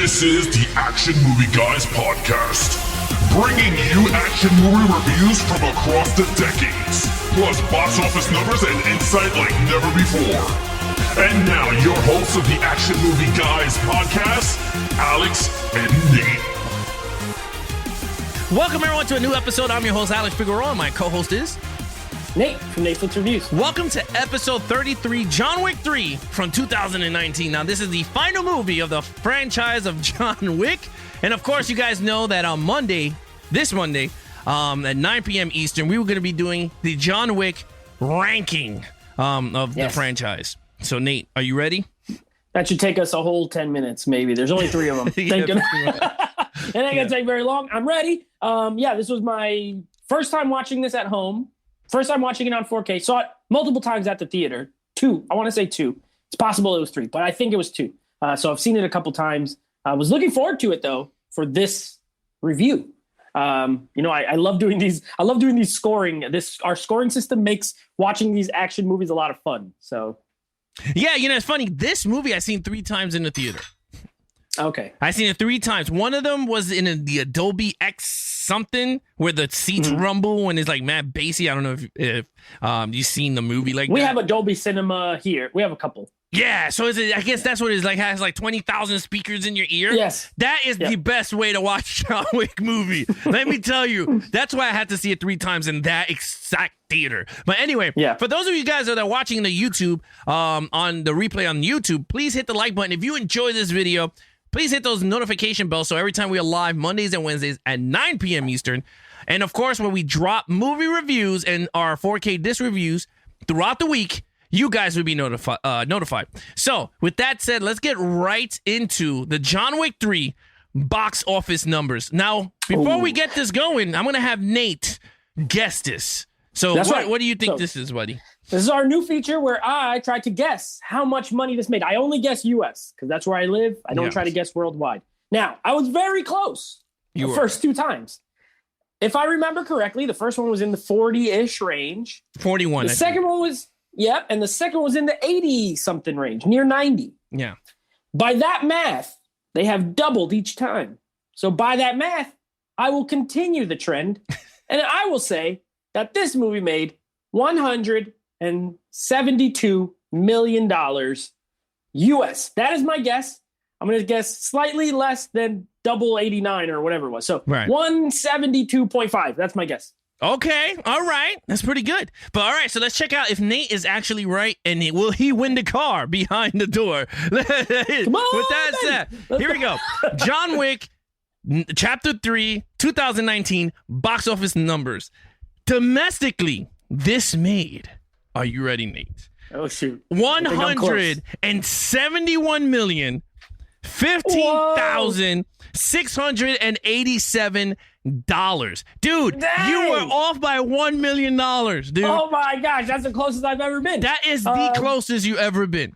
This is the Action Movie Guys podcast, bringing you action movie reviews from across the decades, plus box office numbers and insight like never before. And now, your hosts of the Action Movie Guys podcast, Alex and Nate. Welcome, everyone, to a new episode. I'm your host, Alex Figueroa, and my co-host is Nate from Netflix Reviews. Welcome to episode 33, John Wick 3 from 2019. Now, this is the final movie of the franchise of John Wick. And, of course, you guys know that on this Monday, at 9 p.m. Eastern, we were going to be doing the John Wick ranking of the franchise. So, Nate, are you ready? That should take us a whole 10 minutes, maybe. There's only 3 of them. It ain't going to take very long. I'm ready. This was my first time watching this at home. First time watching it on 4K. Saw it multiple times at the theater. 2. I want to say 2. It's possible it was 3, but I think it was 2. So I've seen it a couple times. I was looking forward to it, though, for this review. I love doing these. I love doing these scoring. Our scoring system makes watching these action movies a lot of fun. So, yeah, it's funny. This movie I've seen 3 times in the theater. Okay. I've seen it 3 times. One of them was in the Adobe X something where the seats rumble and it's like mad bassy. I don't know if you've seen the movie like we that. have Adobe Cinema here. We have a couple. Yeah, so I guess that's what it is. Like, has like 20,000 speakers in your ear. Yes. That is the best way to watch a John Wick movie. Let me tell you. That's why I had to see it 3 times in that exact theater. But anyway, for those of you guys that are watching the YouTube, on the replay on YouTube, please hit the like button. If you enjoy this video, please hit those notification bells so every time we are live Mondays and Wednesdays at 9 p.m. Eastern. And, of course, when we drop movie reviews and our 4K disc reviews throughout the week, you guys will be notified. So, with that said, let's get right into the John Wick 3 box office numbers. Now, before we get this going, I'm going to have Nate guess this. So, what do you think this is, buddy? This is our new feature where I try to guess how much money this made. I only guess U.S. because that's where I live. I don't try to guess worldwide. Now, I was very close the first 2 times. If I remember correctly, the first one was in the 40-ish range. 41. The second one was, and the second was in the 80-something range, near 90. Yeah. By that math, they have doubled each time. So by that math, I will continue the trend, and I will say that this movie made $172 million US. That is my guess. I'm going to guess slightly less than double 89 or whatever it was. So 172.5. That's my guess. Okay. All right. That's pretty good. But all right. So let's check out if Nate is actually right and will he win the car behind the door. Come on, with that said, here we go. John Wick, Chapter 3, 2019 box office numbers. Domestically, this made... Are you ready, Nate? Oh, shoot. $171,015,687. Dude, Dang. You were off by $1 million, dude. Oh, my gosh. That's the closest I've ever been. That is the closest you ever been.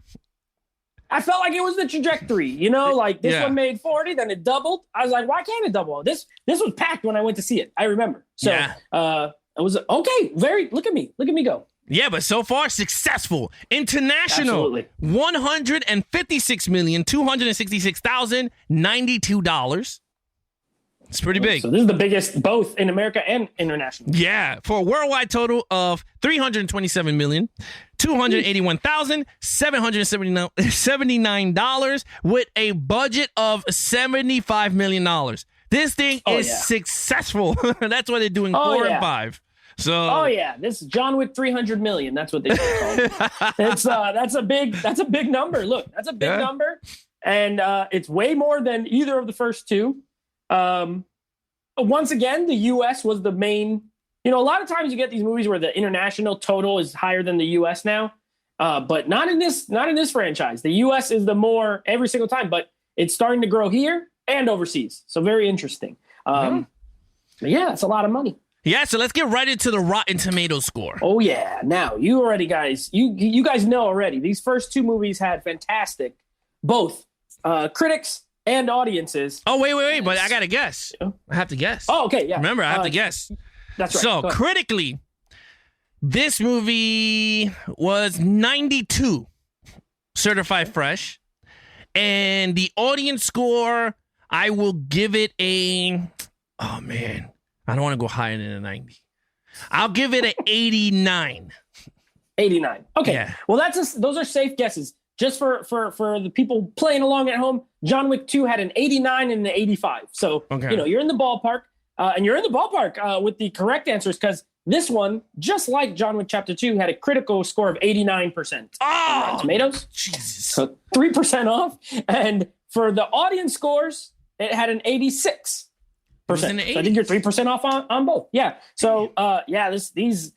I felt like it was the trajectory, like this one made 40, then it doubled. I was like, why can't it double? This was packed when I went to see it. I remember. So it was okay. Look at me go. Yeah, but so far, successful. International, $156,266,092. It's pretty big. So this is the biggest, both in America and international. Yeah, for a worldwide total of $327,281,779 with a budget of $75 million. This thing is successful. That's why they're doing 4 and 5. So, this is John Wick 300 million. That's what they call it. That's a big number. Look, that's a big number, and it's way more than either of the first 2. Once again, the U.S. was the main. A lot of times you get these movies where the international total is higher than the U.S. now, but not in this franchise. The U.S. is the more every single time, but it's starting to grow here and overseas. So very interesting. But yeah, it's a lot of money. Yeah, so let's get right into the Rotten Tomatoes score. Oh, yeah. Now, you already guys, you guys know already, these first 2 movies had fantastic, both critics and audiences. Oh, wait, but I got to guess. I have to guess. Oh, okay, yeah. Remember, I have to guess. That's right. So, critically, this movie was 92 certified fresh. And the audience score, I will give it a, oh man, I don't want to go higher than a 90. I'll give it an 89. 89. Okay. Yeah. Well, those are safe guesses. Just for the people playing along at home, John Wick 2 had an 89 and an 85. So, you're in the ballpark. And you're in the ballpark with the correct answers, because this one, just like John Wick Chapter 2, had a critical score of 89%. Oh, Rotten Tomatoes. Jesus. So 3% off. And for the audience scores, it had an 86%. So I think you're 3% off on both. Yeah. So, these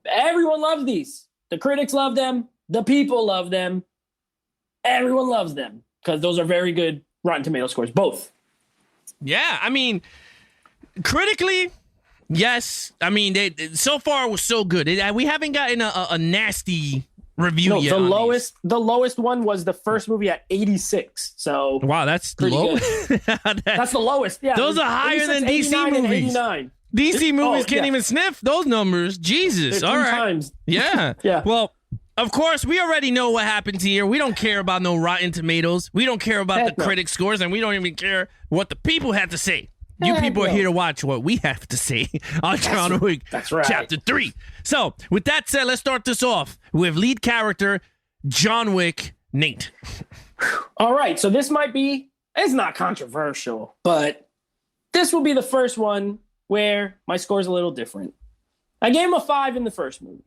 everyone loves these. The critics love them. The people love them. Everyone loves them because those are very good Rotten Tomato scores, both. Yeah, I mean, critically, yes. I mean, so far it was so good. We haven't gotten a nasty review yet. The lowest one was the first movie at 86. So wow, that's low. That's the lowest. Yeah, those are higher than DC movies. DC movies can't even sniff those numbers. Jesus. All right. Times. Yeah. Yeah. Well, of course, we already know what happens here. We don't care about no Rotten Tomatoes. We don't care about the critic scores, and we don't even care what the people have to say. You people are here to watch what we have to say on John Wick Chapter 3. So, with that said, let's start this off with lead character John Wick, Nate. All right, so this might be, it's not controversial, but this will be the first one where my score is a little different. I gave him a 5 in the first movie.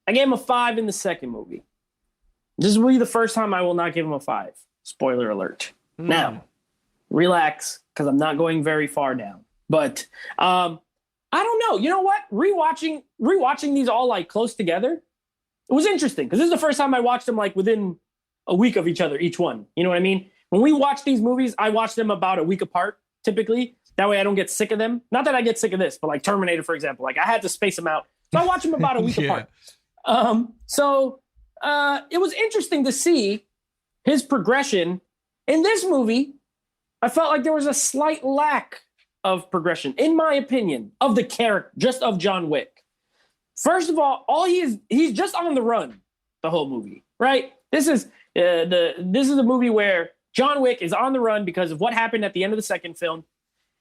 I gave him a 5 in the second movie. This will be the first time I will not give him a 5. Spoiler alert. Now, relax, because I'm not going very far down. But I don't know. You know what? Rewatching these all like close together, it was interesting because this is the first time I watched them like within a week of each other, each one. You know what I mean? When we watch these movies, I watch them about a week apart, typically. That way I don't get sick of them. Not that I get sick of this, but like Terminator, for example. Like I had to space them out. So I watch them about a week apart. So it was interesting to see his progression. In this movie, I felt like there was a slight lack of progression, in my opinion, of the character, just of John Wick. First of all he's just on the run the whole movie, right? This is a movie where John Wick is on the run because of what happened at the end of the second film.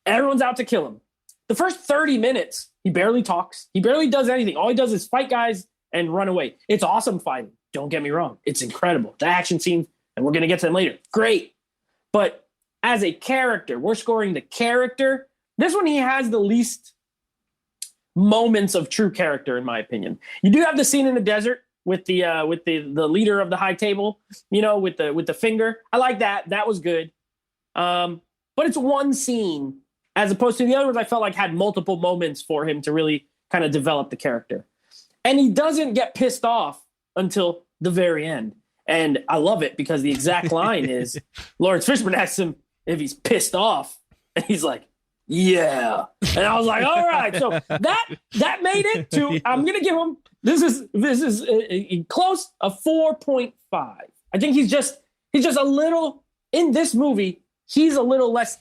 Everyone's out to kill him. The first 30 minutes, he barely talks. He barely does anything. All he does is fight guys and run away. It's awesome fighting. Don't get me wrong. It's incredible. The action scenes, and we're going to get to them later. Great. But as a character, we're scoring the character. This one, he has the least moments of true character, in my opinion. You do have the scene in the desert with the leader of the high table, with the finger. I like that. That was good. But it's one scene as opposed to the other ones I felt like had multiple moments for him to really kind of develop the character. And he doesn't get pissed off until the very end. And I love it because the exact line is Lawrence Fishburne asks him if he's pissed off. And he's like, yeah. And I was like, all right. So that made it to, I'm going to give him, this is close, a 4.5. I think he's just a little, in this movie, he's a little less,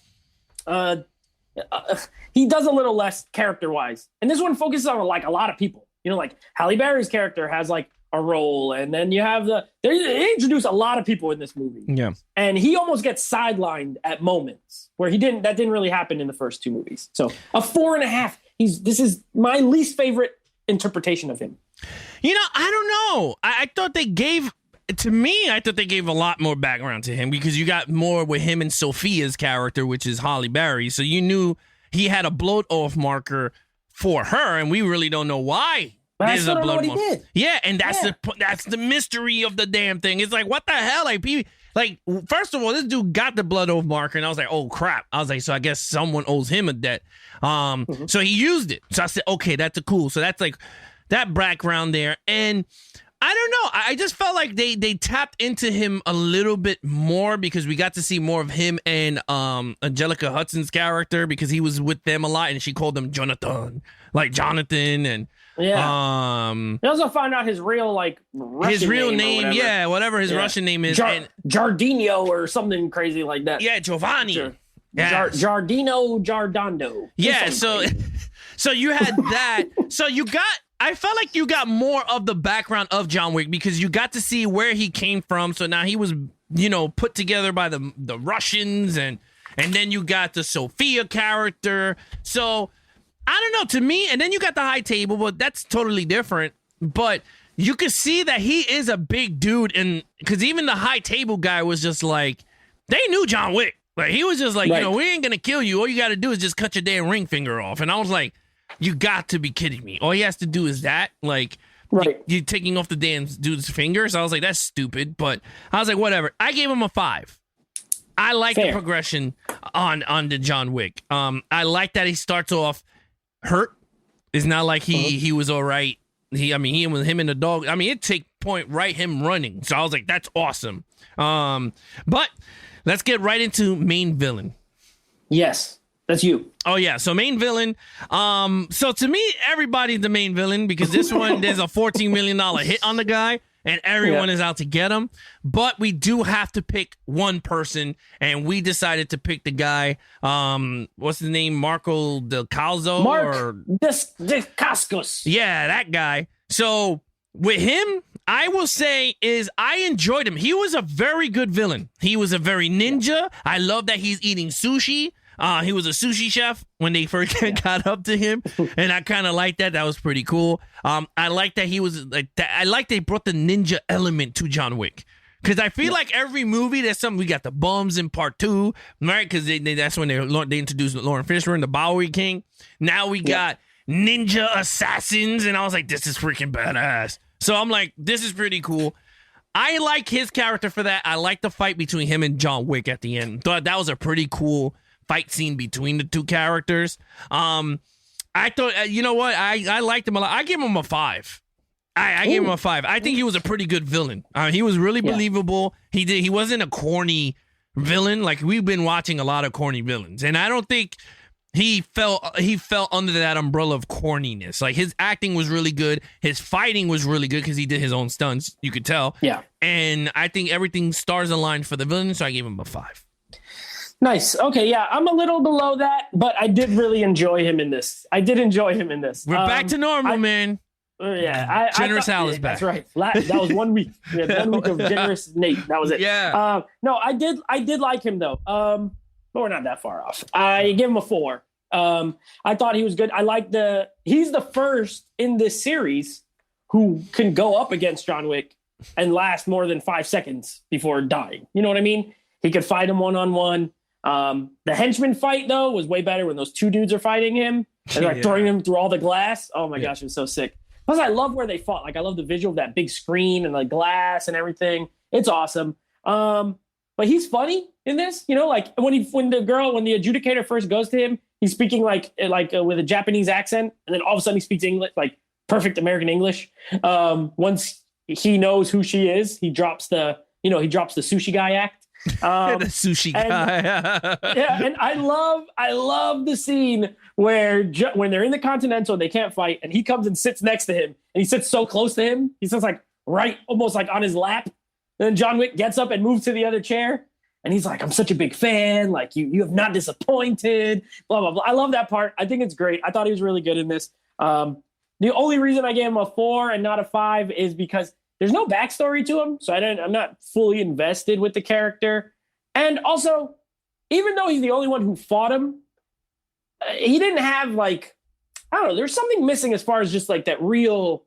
he does a little less character-wise. And this one focuses on like a lot of people. Like Halle Berry's character has like a role, and then you have they introduce a lot of people in this movie. Yeah. And he almost gets sidelined at moments where that didn't really happen in the first two movies. So a 4.5. This is my least favorite interpretation of him. I don't know. I thought they gave a lot more background to him because you got more with him and Sophia's character, which is Halle Berry. So you knew he had a bloat off marker for her, and we really don't know why. But I still don't know what he did. Yeah, and that's the mystery of the damn thing. It's like, what the hell? Like, first of all, this dude got the blood oath marker, and I was like, oh crap. I was like, so I guess someone owes him a debt. So he used it. So I said, okay, that's cool. So that's like that background there. And I don't know. I just felt like they tapped into him a little bit more because we got to see more of him and Angelica Hudson's character because he was with them a lot and she called him Jonathan. And yeah. We also found out his real Russian name, whatever his Russian name is, Giardino or something crazy like that. Yeah, Giovanni. Giardino Giardando. Yeah, so you had that. So I felt like you got more of the background of John Wick because you got to see where he came from. So now he was put together by the Russians, and then you got the Sophia character. So I don't know, to me, and then you got the High Table, but that's totally different. But you could see that he is a big dude, and because even the High Table guy was just like, they knew John Wick. Like, he was just like, right. We ain't gonna kill you. All you got to do is just cut your damn ring finger off. And I was like, you got to be kidding me. All he has to do is that, like, right. you taking off the damn dude's fingers. I was like, that's stupid. But I was like, whatever. I gave him a 5. I like the progression on the John Wick. I like that he starts off hurt. It's not like he was all right. Him and the dog. I mean, it take point right him running. So I was like, that's awesome. But let's get right into main villain. Yes, that's you. Oh yeah, so main villain. So to me, everybody's the main villain because this one there's a $14 million hit on the guy, and everyone is out to get him. But we do have to pick one person, and we decided to pick the guy. What's his name? Marco Del Calzo de Cascos. Yeah, that guy. So with him, I will say is I enjoyed him. He was a very good villain. He was a very ninja. I love that he's eating sushi. He was a sushi chef when they first got up to him, and I kind of like that. That was pretty cool. I like that he was like that. I like they brought the ninja element to John Wick because I feel like every movie there's something. We got the bums in part 2, right? Because that's when they introduced Lauren Fishburne, the Bowery King. Now we got ninja assassins, and I was like, this is freaking badass. So I'm like, this is pretty cool. I like his character for that. I like the fight between him and John Wick at the end. Thought that was a pretty cool fight scene between the two characters. I thought, you know what? I liked him a lot. I give him a 5. I gave him a 5. I think he was a pretty good villain. He was really believable. He wasn't a corny villain. Like, we've been watching a lot of corny villains, and I don't think he fell under that umbrella of corniness. Like, his acting was really good. His fighting was really good because he did his own stunts. You could tell. Yeah. And I think everything stars aligned for the villain, so I gave him a 5. Nice. Okay, yeah, I'm a little below that, but I did really enjoy him in this. We're back to normal, man. Yeah. Generous Al is back. That's right. That was 1 week. We had 1 week of Generous Nate. That was it. Yeah. No, I did like him, though. But we're not that far off. I give him a 4. I thought he was good. He's the first in this series who can go up against John Wick and last more than 5 seconds before dying. You know what I mean? He could fight him one-on-one. The henchman fight, though, was way better when those two dudes are fighting him and throwing him through all the glass. Oh my gosh, it was so sick. Plus, I love where they fought. Like, I love the visual of that big screen and the glass and everything. It's awesome. But he's funny in this, like when the adjudicator first goes to him, he's speaking like with a Japanese accent, and then all of a sudden he speaks English, like perfect American English. Once he knows who she is, he drops the sushi guy act. The sushi guy. And I love the scene where when they're in the Continental, they can't fight, and he comes and sits next to him, and he sits so close to him, he sits like right, almost like on his lap. And then John Wick gets up and moves to the other chair, and he's like, "I'm such a big fan. Like you have not disappointed." Blah blah blah. I love that part. I think it's great. I thought he was really good in this. The only reason I gave him a 4 and not a 5 is because there's no backstory to him, so I'm not fully invested with the character. And also, even though he's the only one who fought him, he didn't have like, I don't know, there's something missing as far as just like that real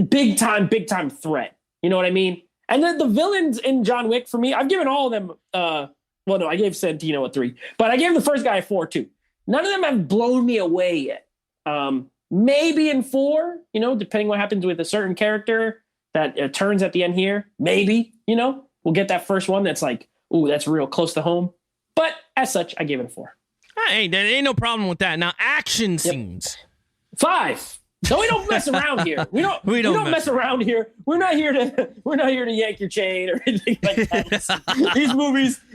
big time threat. You know what I mean? And then the villains in John Wick, for me, I've given all of them, I gave Santino a 3, but I gave the first guy a 4 too. None of them have blown me away yet. Maybe in 4, depending what happens with a certain character that turns at the end here, maybe, we'll get that first one that's like, ooh, that's real close to home. But as such, I gave it a 4. Hey, there ain't no problem with that. Now, action scenes. 5. No, we don't mess around here. We don't mess around here. We're not here to yank your chain or anything like that.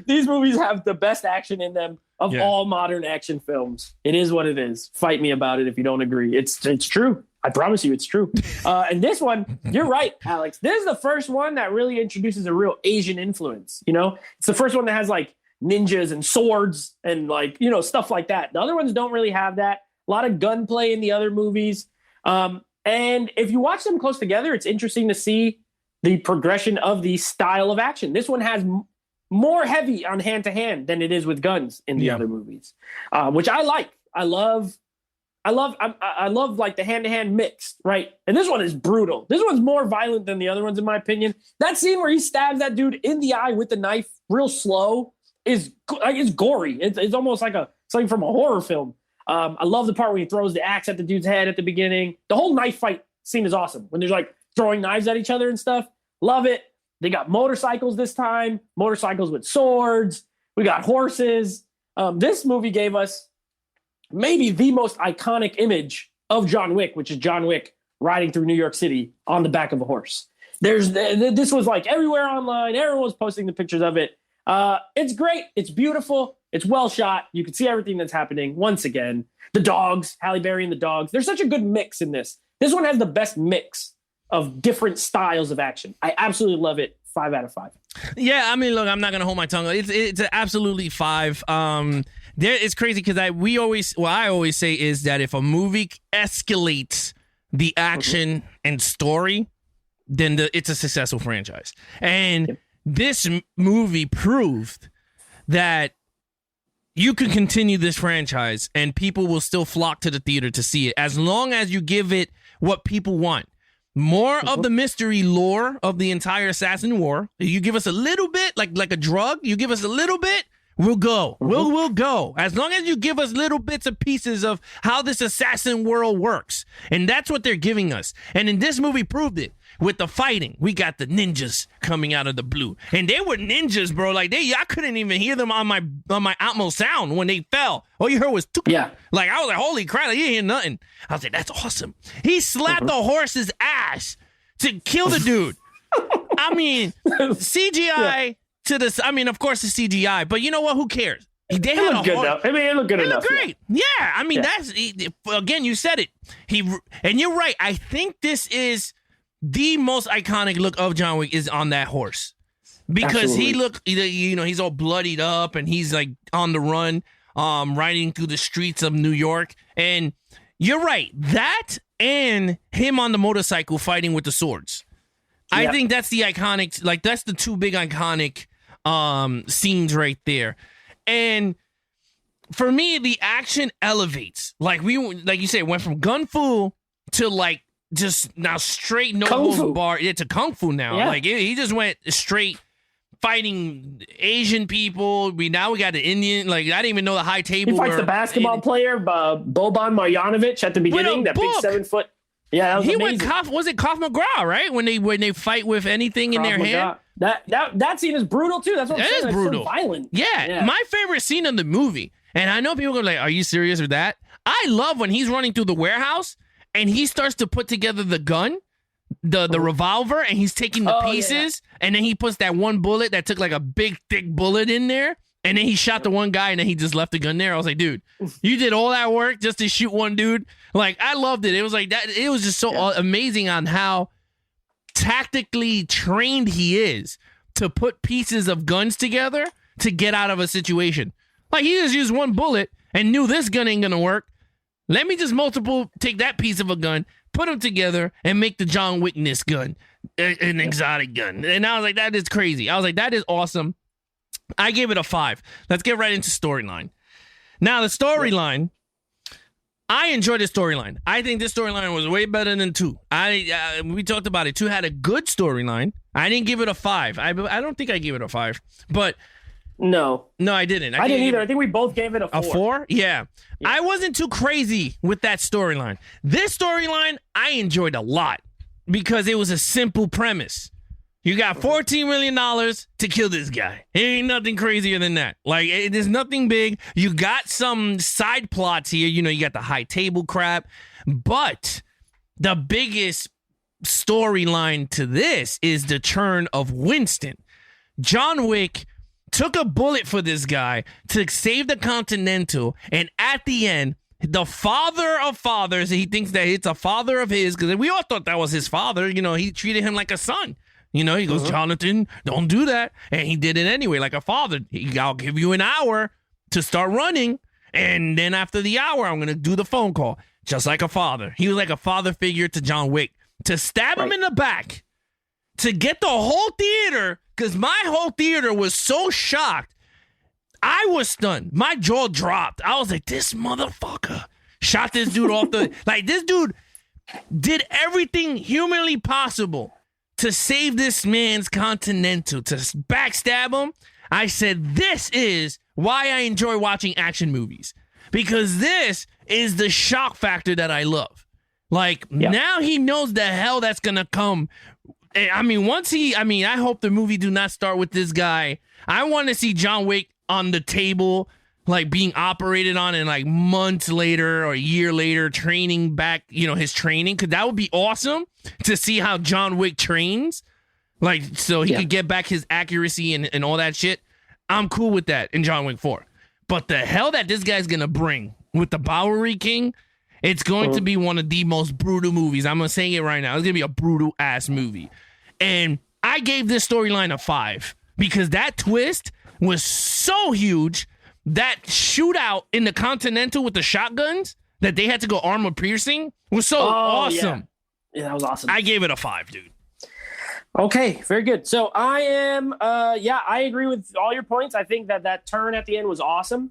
These movies have the best action in them of all modern action films. It is what it is. Fight me about it if you don't agree. It's true. I promise you it's true. And this one, you're right, Alex. This is the first one that really introduces a real Asian influence. It's the first one that has like ninjas and swords and like, stuff like that. The other ones don't really have that. A lot of gunplay in the other movies. And if you watch them close together, it's interesting to see the progression of the style of action. This one has more heavy on hand-to-hand than it is with guns in the other movies, which I like. I love like the hand-to-hand mix, right? And this one is brutal. This one's more violent than the other ones, in my opinion. That scene where he stabs that dude in the eye with the knife, real slow, is like it's gory. It's almost like something from a horror film. I love the part where he throws the axe at the dude's head at the beginning. The whole knife fight scene is awesome. When there's like throwing knives at each other and stuff. Love it. They got motorcycles this time. Motorcycles with swords. We got horses. This movie gave us maybe the most iconic image of John Wick, which is John Wick riding through New York City on the back of a horse. This was like everywhere online. Everyone was posting the pictures of it. It's great. It's beautiful. It's well shot. You can see everything that's happening. Once again, the dogs, Halle Berry and the dogs. There's such a good mix in this. This one has the best mix of different styles of action. I absolutely love it. 5 out of 5. Yeah, I mean, look, I'm not gonna hold my tongue. It's absolutely 5. It's crazy because I always say is that if a movie escalates the action and story, then it's a successful franchise. And this movie proved that you can continue this franchise and people will still flock to the theater to see it as long as you give it what people want. More of the mystery lore of the entire Assassin War. You give us a little bit, like a drug. You give us a little bit, we'll go. We'll go. As long as you give us little bits and pieces of how this assassin world works. And that's what they're giving us. And in this movie proved it. With the fighting, we got the ninjas coming out of the blue. And they were ninjas, bro. Like, I couldn't even hear them on my Atmos sound when they fell. All you heard was, yeah. Like, I was like, holy crap, you didn't hear nothing. I was like, that's awesome. He slapped the horse's ass to kill the dude. I mean, CGI to this. I mean, of course, it's CGI, but you know what? Who cares? They had looked good enough. I mean, it looked good enough. It looked great. Yeah. I mean, that's, again, you said it. And you're right. I think this is the most iconic look of John Wick is on that horse. Because he looked, he's all bloodied up and he's like on the run, riding through the streets of New York. And you're right. That and him on the motorcycle fighting with the swords. I think that's the iconic, like that's the two big iconic scenes right there. And for me, the action elevates. Like you said, went from gun fu to like just now straight no bar to kung fu now. Yeah. Like he just went straight fighting Asian people. Now we got the Indian. Like I didn't even know the high table. He fights the basketball player Boban Marjanovic at the beginning. That big 7 foot. Yeah, that was amazing. Was it Kof McGraw, right? When they fight with anything in their hand. That scene is brutal too. That's what I'm saying. Is brutal. So violent. Yeah, my favorite scene in the movie. And I know people go like, "Are you serious with that?" I love when he's running through the warehouse and he starts to put together the gun, the revolver, and he's taking the pieces, and then he puts that one bullet that took like a big thick bullet in there. And then he shot the one guy, and then he just left the gun there. I was like, dude, you did all that work just to shoot one dude? Like, I loved it. It was like that. It was just so amazing on how tactically trained he is to put pieces of guns together to get out of a situation. Like, he just used one bullet and knew this gun ain't going to work. Let me just take that piece of a gun, put them together, and make the John Wickness gun an exotic gun. And I was like, that is crazy. I was like, that is awesome. I gave it a 5. Let's get right into storyline. Now, the storyline, I enjoyed the storyline. I think this storyline was way better than 2. We talked about it. 2 had a good storyline. I didn't give it a 5. I don't think I gave it a 5. But no, I didn't. I didn't either. I think we both gave it a 4. A 4? Yeah. I wasn't too crazy with that storyline. This storyline, I enjoyed a lot because it was a simple premise. You got $14 million to kill this guy. It ain't nothing crazier than that. Like, there's nothing big. You got some side plots here. You got the high table crap. But the biggest storyline to this is the turn of Winston. John Wick took a bullet for this guy to save the Continental. And at the end, the father of fathers, he thinks that it's a father of his, because we all thought that was his father. He treated him like a son. He goes, Jonathan, don't do that. And he did it anyway, like a father. I'll give you an hour to start running. And then after the hour, I'm going to do the phone call. Just like a father. He was like a father figure to John Wick. To stab him in the back, to get the whole theater, because my whole theater was so shocked. I was stunned. My jaw dropped. I was like, this motherfucker shot this dude off the... Like, this dude did everything humanly possible to save this man's Continental, to backstab him. I said, this is why I enjoy watching action movies. Because this is the shock factor that I love. Like, now he knows the hell that's going to come. I mean, I hope the movie do not start with this guy. I want to see John Wick on the table, like being operated on, and like months later or a year later, training back, his training. Because that would be awesome to see how John Wick trains. Like, so he could get back his accuracy and all that shit. I'm cool with that in John Wick 4. But the hell that this guy's going to bring with the Bowery King, it's going to be one of the most brutal movies. I'm going to say it right now. It's going to be a brutal ass movie. And I gave this storyline a 5 because that twist was so huge. That shootout in the Continental with the shotguns that they had to go armor piercing was so awesome. Yeah, that was awesome. I gave it a 5, dude. Okay, very good. So I am, I agree with all your points. I think that turn at the end was awesome.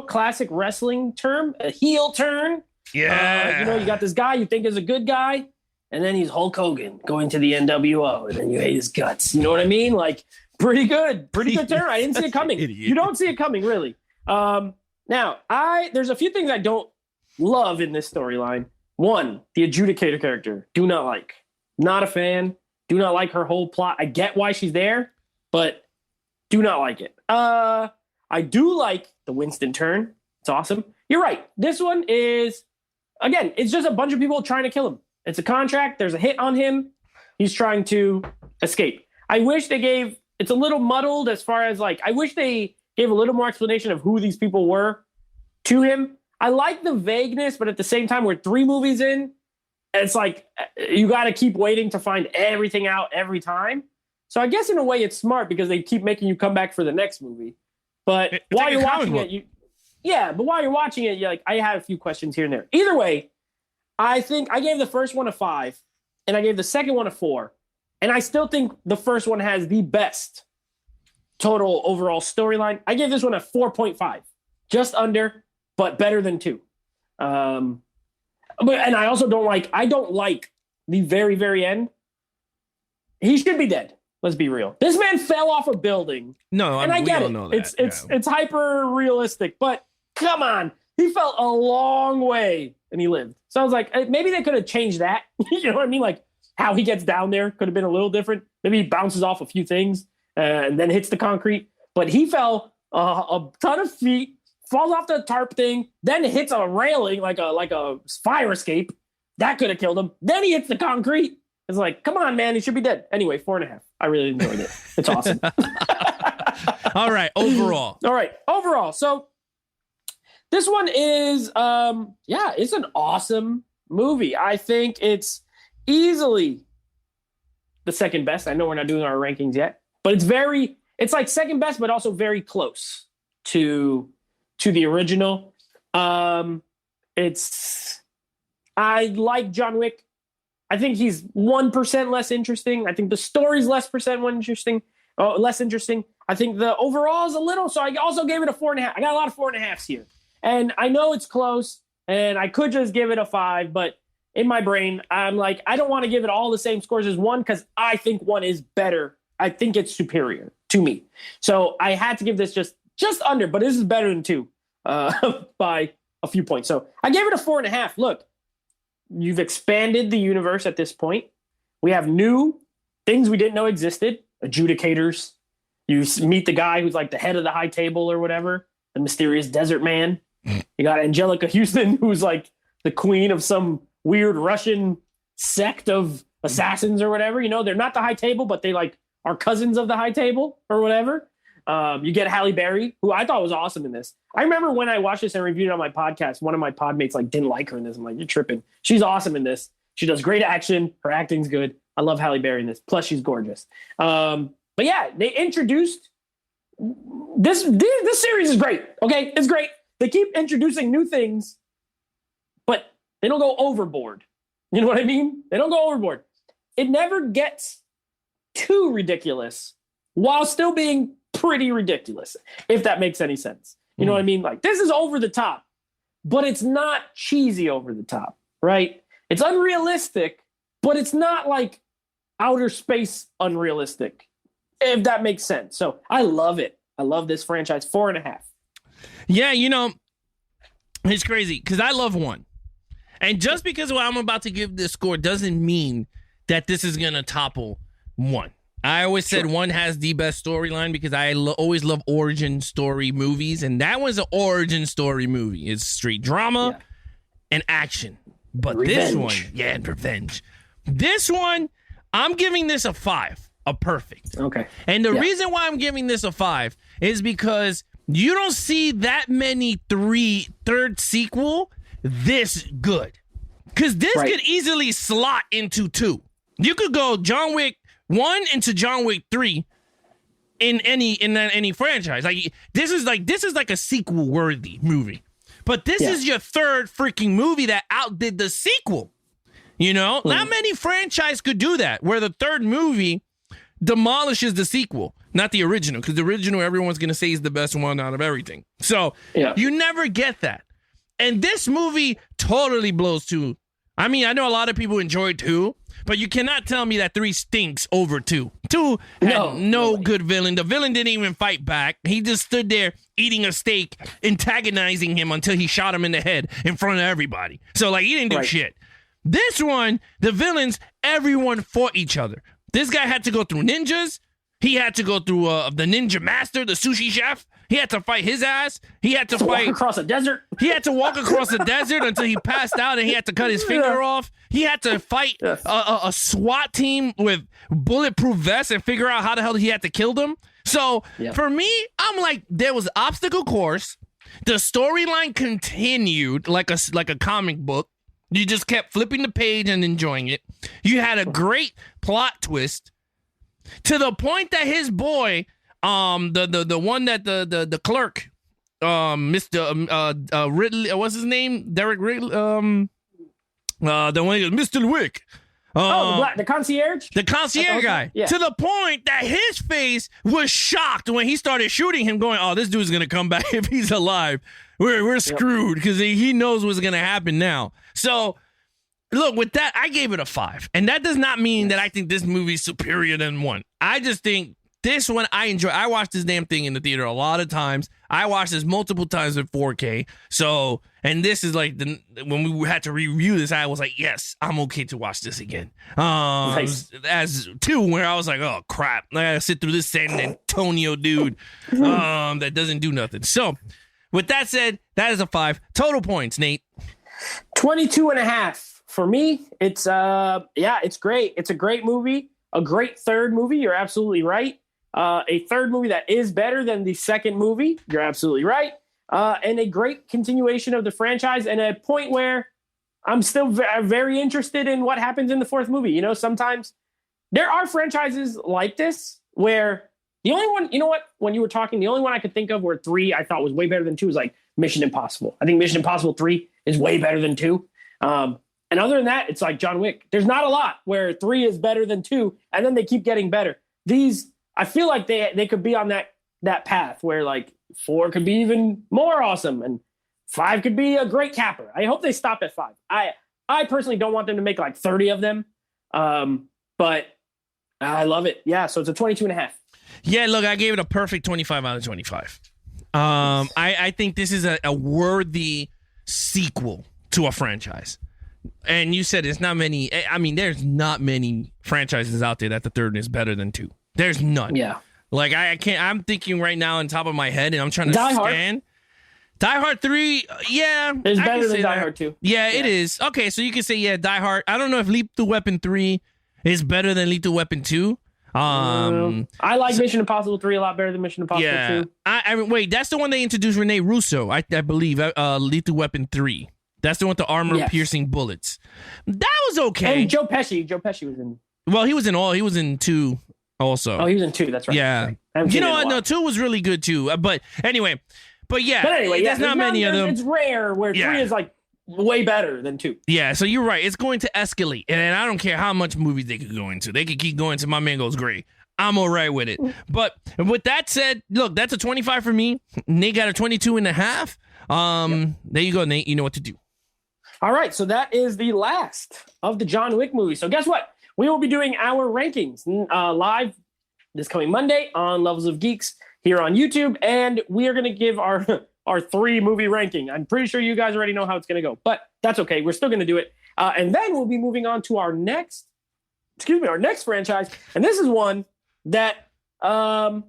Classic wrestling term, a heel turn. Yeah. You got this guy you think is a good guy, and then he's Hulk Hogan going to the NWO, and then you hate his guts. You know what I mean? Like, pretty good turn. I didn't see it coming. You don't see it coming, really. Now, there's a few things I don't love in this storyline. One, the adjudicator character. Do not like. Not a fan. Do not like her whole plot. I get why she's there, but do not like it. I do like the Winston turn. It's awesome. You're right. This one is, again, it's just a bunch of people trying to kill him. It's a contract. There's a hit on him. He's trying to escape. I wish it's a little muddled as far as I wish they gave a little more explanation of who these people were to him. I like the vagueness, but at the same time, we're 3 movies in. It's like you got to keep waiting to find everything out every time. So I guess in a way it's smart because they keep making you come back for the next movie. But while you're watching it, you're like, I have a few questions here and there. Either way, I think I gave the first one a 5 and I gave the second one a 4. And I still think the first one has the best total overall storyline. I gave this one a 4.5, just under, but better than 2. And I also don't like the very, very end. He should be dead. Let's be real. This man fell off a building. No, and I get it. Know that. It's hyper realistic, but come on. He fell a long way and he lived. So I was like, maybe they could have changed that. You know what I mean? Like how he gets down there could have been a little different. Maybe he bounces off a few things and then hits the concrete. But he fell a ton of feet, falls off the tarp thing, then hits a railing like a fire escape. That could have killed him. Then he hits the concrete. It's like, come on, man, he should be dead. Anyway, 4.5. I really enjoyed it. It's awesome. All right, overall. So this one is, it's an awesome movie. I think it's easily the second best. I know we're not doing our rankings yet, but it's like second best, but also very close to the original. I like John Wick. I think he's 1% less interesting. I think the story's less interesting. I think the overall is a little, so I also gave it a 4.5. I got a lot of 4.5s here. And I know it's close, and I could just give it a 5, but in my brain, I'm like, I don't want to give it all the same scores as 1 because I think 1 is better. I think it's superior to me. So I had to give this just under, but this is better than 2 by a few points. So I gave it a 4.5. Look, you've expanded the universe at this point. We have new things we didn't know existed. Adjudicators. You meet the guy who's like the head of the high table or whatever, the mysterious desert man. You got Angelica Houston, who's like the queen of some weird Russian sect of assassins or whatever. You know, they're not the high table, but they like are cousins of the high table or whatever. You get Halle Berry, who I thought was awesome in this. I remember when I watched this and reviewed it on my podcast, one of my podmates didn't like her in this. I'm like, you're tripping. She's awesome in this. She does great action. Her acting's good. I love Halle Berry in this. Plus, she's gorgeous. But yeah, they introduced this series is great. Okay, it's great. They keep introducing new things, but they don't go overboard. You know what I mean? They don't go overboard. It never gets too ridiculous while still being pretty ridiculous, if that makes any sense. You know what I mean? Like, this is over the top, but it's not cheesy over the top, right? It's unrealistic, but it's not like outer space unrealistic, if that makes sense. So I love it. I love this franchise. 4.5. Yeah, it's crazy because I love 1. And just because what I'm about to give this score doesn't mean that this is going to topple 1. I always said 1 has the best storyline because I always love origin story movies. And that was an origin story movie. It's straight drama and action. But revenge. This one, and revenge. This one, I'm giving this a 5, a perfect. Okay. And the reason why I'm giving this a 5 is because you don't see that many third sequel this good. Because this could easily slot into 2. You could go John Wick 1 into John Wick 3 in any franchise. Like this is like a sequel worthy movie. But this is your third freaking movie that outdid the sequel. Not many franchise could do that, where the third movie demolishes the sequel, not the original, because the original everyone's going to say is the best one out of everything. So you never get that. And this movie totally blows 2. I mean, I know a lot of people enjoyed 2, but you cannot tell me that 3 stinks over 2. 2 had no good villain. The villain didn't even fight back. He just stood there eating a steak, antagonizing him until he shot him in the head in front of everybody. So, he didn't do shit. This one, the villains, everyone fought each other. This guy had to go through ninjas. He had to go through the ninja master, the sushi chef. He had to fight his ass. He had to fight walk across a desert. He had to walk across the desert until he passed out, and he had to cut his finger off. He had to fight a SWAT team with bulletproof vests and figure out how the hell he had to kill them. So for me, I'm like, there was obstacle course. The storyline continued like a comic book. You just kept flipping the page and enjoying it. You had a great plot twist to the point that his boy, the one that the clerk, Mr. Ridley, what's his name? Derek Ridley, the one, Mr. Wick. The concierge? The concierge guy. Yeah. To the point that his face was shocked when he started shooting him, going, oh, this dude's going to come back if he's alive. We're screwed because he knows what's going to happen now. So, look, with that, I gave it a 5. And that does not mean that I think this movie's superior than 1. I just think this one I enjoy. I watched this damn thing in the theater a lot of times. I watched this multiple times in 4K. So, and this is like when we had to review this, I was like, yes, I'm okay to watch this again. Nice. As 2, where I was like, oh crap, I gotta sit through this San Antonio dude that doesn't do nothing. So, with that said, that is a 5. Total points, Nate. 22.5 for me. It's it's great. It's a great movie. A great third movie. You're absolutely right. A third movie that is better than the second movie. You're absolutely right. And a great continuation of the franchise, and a point where I'm still very interested in what happens in the fourth movie. Sometimes there are franchises like this where the only one, when you were talking, the only one I could think of where 3 I thought was way better than 2 was like Mission Impossible. I think Mission Impossible 3 is way better than 2. And other than that, it's like John Wick. There's not a lot where 3 is better than 2, and then they keep getting better. These, I feel like they could be on that path where like 4 could be even more awesome, and 5 could be a great capper. I hope they stop at 5. I personally don't want them to make like 30 of them, but I love it. Yeah, so it's a 22.5. Yeah, look, I gave it a perfect 25 out of 25. I think this is a worthy sequel to a franchise. And you said it's not many. I mean, there's not many franchises out there that the third is better than 2. There's none. Yeah. Like, I can't. I'm thinking right now on top of my head, and I'm trying to scan. Die Hard 3, yeah. It's better than Die Hard 2. Yeah, it is. Okay, so you can say, Die Hard. I don't know if Lethal Weapon 3 is better than Lethal Weapon 2. I like Mission Impossible 3 a lot better than Mission Impossible 2. I wait, that's the one they introduced Rene Russo, I believe, Lethal Weapon 3. That's the one with the armor-piercing bullets. That was okay. And Joe Pesci was in... Well, he was in 2 also. Oh, he was in 2, that's right. Yeah. You know what? No, 2 was really good, too. But anyway, there's not many of them. It's rare where 3 is like way better than 2. Yeah, so you're right. It's going to escalate. And I don't care how much movies they could go into. They could keep going to my man goes great. I'm all right with it. But with that said, look, that's a 25 for me. Nate got a 22.5. There you go, Nate. You know what to do. All right, so that is the last of the John Wick movies. So guess what? We will be doing our rankings live this coming Monday on Levels of Geeks here on YouTube. And we are going to give our 3-movie ranking. I'm pretty sure you guys already know how it's going to go, but that's okay. We're still going to do it. And then we'll be moving on to our next franchise. And this is one that I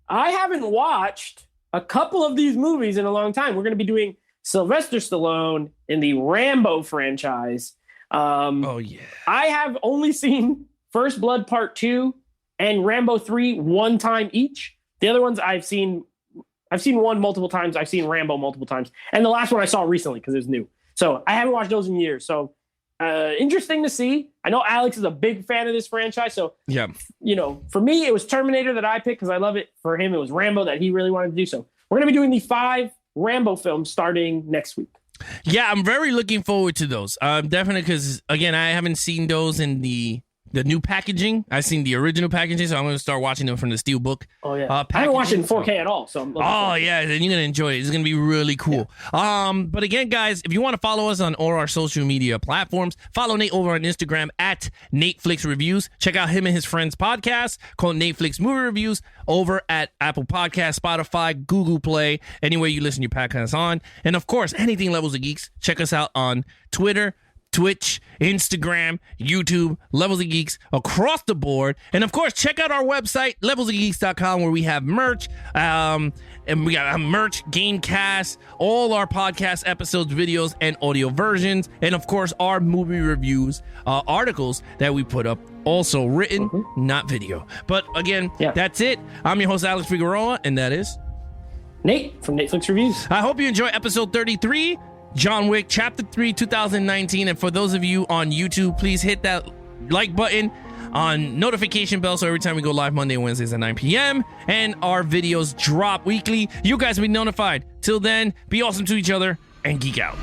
haven't watched a couple of these movies in a long time. We're going to be doing Sylvester Stallone in the Rambo franchise. I have only seen First Blood Part 2 and Rambo 3 one time each. The other ones I've seen one multiple times. I've seen Rambo multiple times. And the last one I saw recently because it was new. So I haven't watched those in years. So interesting to see. I know Alex is a big fan of this franchise. So, for me, it was Terminator that I picked because I love it. For him, it was Rambo that he really wanted to do. So we're going to be doing the 5 Rambo films starting next week. Yeah, I'm very looking forward to those. Definitely because, again, I haven't seen those in the new packaging. I've seen the original packaging, so I'm going to start watching them from the Steelbook. Oh, yeah. I haven't watched it in 4K at all. So yeah, then you're going to enjoy it. It's going to be really cool. Yeah. But again, guys, if you want to follow us on all our social media platforms, follow Nate over on Instagram at NateFlixReviews. Check out him and his friends' podcast called NateFlix Movie Reviews over at Apple Podcasts, Spotify, Google Play, anywhere you listen to your podcasts on. And, of course, anything Levels of Geeks, check us out on Twitter, Twitch, Instagram, YouTube, Levels of Geeks across the board. And of course, check out our website, levelsofgeeks.com, where we have merch. And we got merch, game casts, all our podcast episodes, videos, and audio versions. And of course, our movie reviews, articles that we put up, also written, not video. But again, that's it. I'm your host, Alex Figueroa, and that is Nate from Netflix Reviews. I hope you enjoy episode 33. John Wick, Chapter 3, 2019. And for those of you on YouTube, please hit that like button on notification bell so every time we go live Monday and Wednesdays at 9 p.m. and our videos drop weekly, you guys will be notified. Till then, be awesome to each other and geek out.